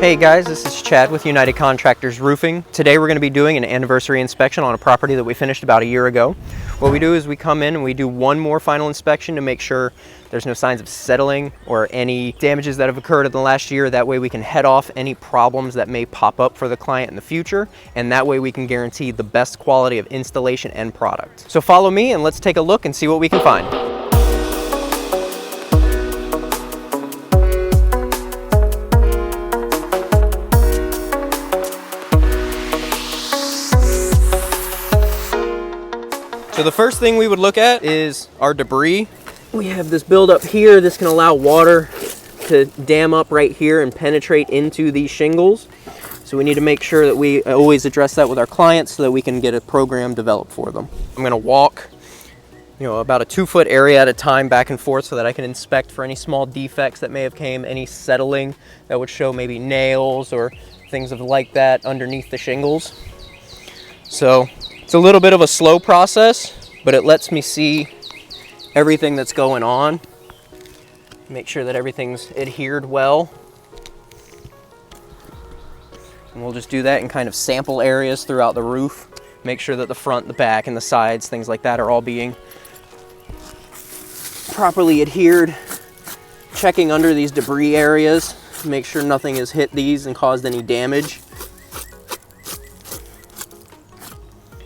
Hey guys, this is Chad with United Contractors Roofing. Today we're going to be doing an anniversary inspection on a property that we finished about a year ago. What we do is we come in and we do one more final inspection to make sure there's no signs of settling or any damages that have occurred in the last year. That way we can head off any problems that may pop up for the client in the future, and that way we can guarantee the best quality of installation and product. So follow me and let's take a look and see what we can find. So the first thing we would look at is our debris. We have this buildup here. This can allow water to dam up right here and penetrate into these shingles. So we need to make sure that we always address that with our clients so that we can get a program developed for them. I'm gonna walk, about a 2-foot area at a time back and forth so that I can inspect for any small defects that may have came, any settling that would show maybe nails or things like that underneath the shingles. So it's a little bit of a slow process, but it lets me see everything that's going on. Make sure that everything's adhered well. And we'll just do that in kind of sample areas throughout the roof. Make sure that the front, the back, and the sides, things like that, are all being properly adhered. Checking under these debris areas, make sure nothing has hit these and caused any damage.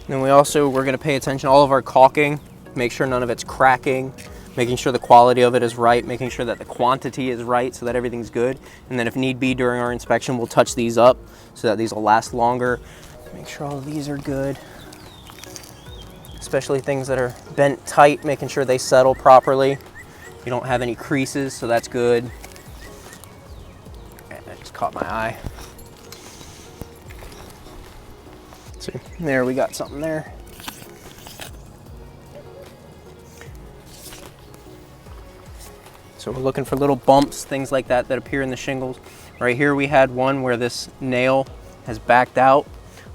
Then we're going to pay attention to all of our caulking, make sure none of it's cracking, making sure the quality of it is right, making sure that the quantity is right so that everything's good. And then if need be during our inspection, we'll touch these up so that these will last longer. Make sure all of these are good, especially things that are bent tight, making sure they settle properly. You don't have any creases, so that's good. And that just caught my eye. See, there we got something there. So we're looking for little bumps, things like that appear in the shingles. Right here we had one where this nail has backed out.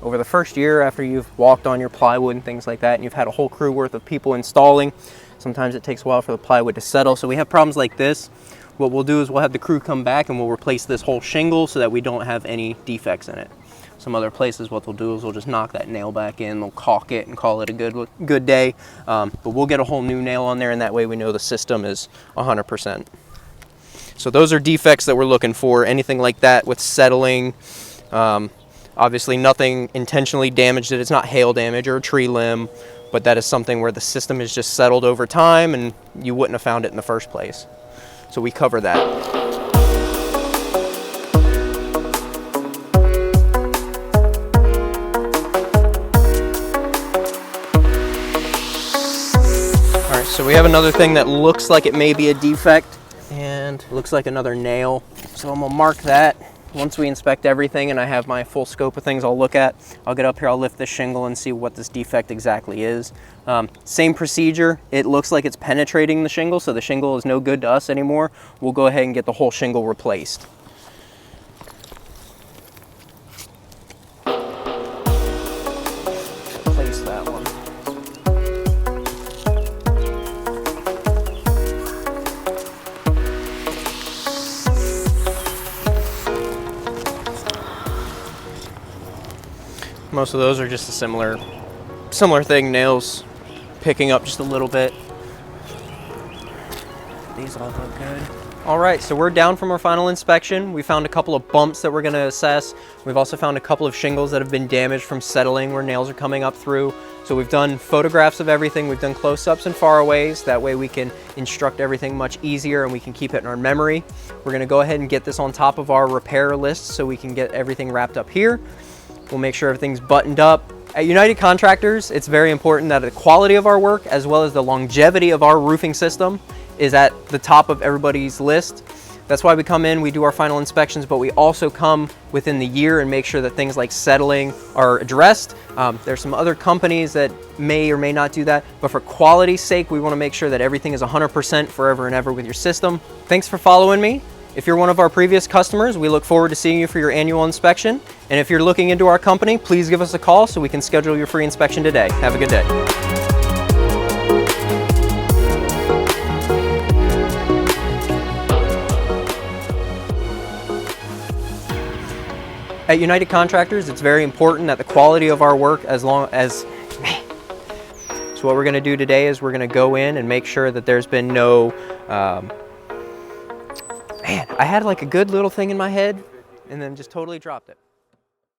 Over the first year after you've walked on your plywood and things like that, and you've had a whole crew worth of people installing, sometimes it takes a while for the plywood to settle. So we have problems like this. What we'll do is we'll have the crew come back and we'll replace this whole shingle so that we don't have any defects in it. Some other places, what they'll do is they'll just knock that nail back in, they'll caulk it and call it a good day. But we'll get a whole new nail on there, and that way we know the system is 100%. So those are defects that we're looking for. Anything like that with settling. Obviously nothing intentionally damaged it. It's not hail damage or a tree limb, but that is something where the system is just settled over time and you wouldn't have found it in the first place. So we cover that. So we have another thing that looks like it may be a defect and looks like another nail. So I'm gonna mark that. Once we inspect everything and I have my full scope of things I'll look at, I'll get up here, I'll lift this shingle and see what this defect exactly is. Same procedure. It looks like it's penetrating the shingle, so the shingle is no good to us anymore. We'll go ahead and get the whole shingle replaced. Replace that one. Most of those are just a similar thing, nails picking up just a little bit. These all look good. All right, so we're down from our final inspection. We found a couple of bumps that we're gonna assess. We've also found a couple of shingles that have been damaged from settling where nails are coming up through. So we've done photographs of everything. We've done close-ups and faraways. That way we can instruct everything much easier and we can keep it in our memory. We're gonna go ahead and get this on top of our repair list so we can get everything wrapped up here. We'll make sure everything's buttoned up. At United Contractors, it's very important that the quality of our work as well as the longevity of our roofing system is at the top of everybody's list. That's why we come in, we do our final inspections, but we also come within the year and make sure that things like settling are addressed. There's some other companies that may or may not do that, but for quality's sake, we want to make sure that everything is 100% forever and ever with your system. Thanks for following me. If you're one of our previous customers, we look forward to seeing you for your annual inspection. And if you're looking into our company, please give us a call so we can schedule your free inspection today. Have a good day. At United Contractors, it's very important that the quality of our work, as long as, so what we're gonna do today is we're gonna go in and make sure that there's been no, man, I had like a good little thing in my head and then just totally dropped it.